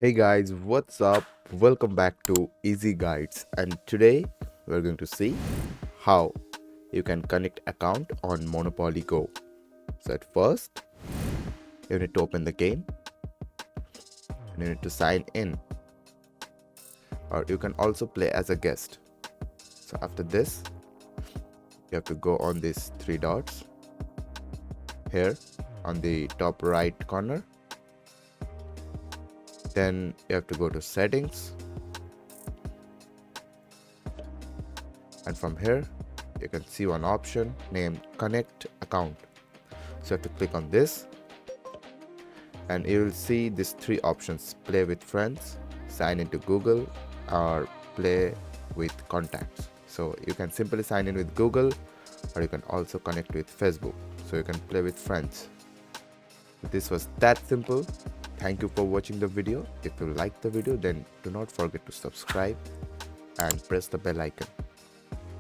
Hey guys, what's up? Welcome back to Easy Guides, and today we're going to see how you can connect account on Monopoly Go. So at first, you need to open the game and you need to sign in, or you can also play as a guest. So after this, you have to go on these three dots here on the top right corner. Then you have to go to settings, and from here you can see one option named connect account. So you have to click on this and you will see these three options: play with friends, sign into Google, or play with contacts. So you can simply sign in with Google, or you can also connect with Facebook, so you can play with friends. This was that simple. Thank you for watching the video. If you like the video, then do not forget to subscribe and press the bell icon.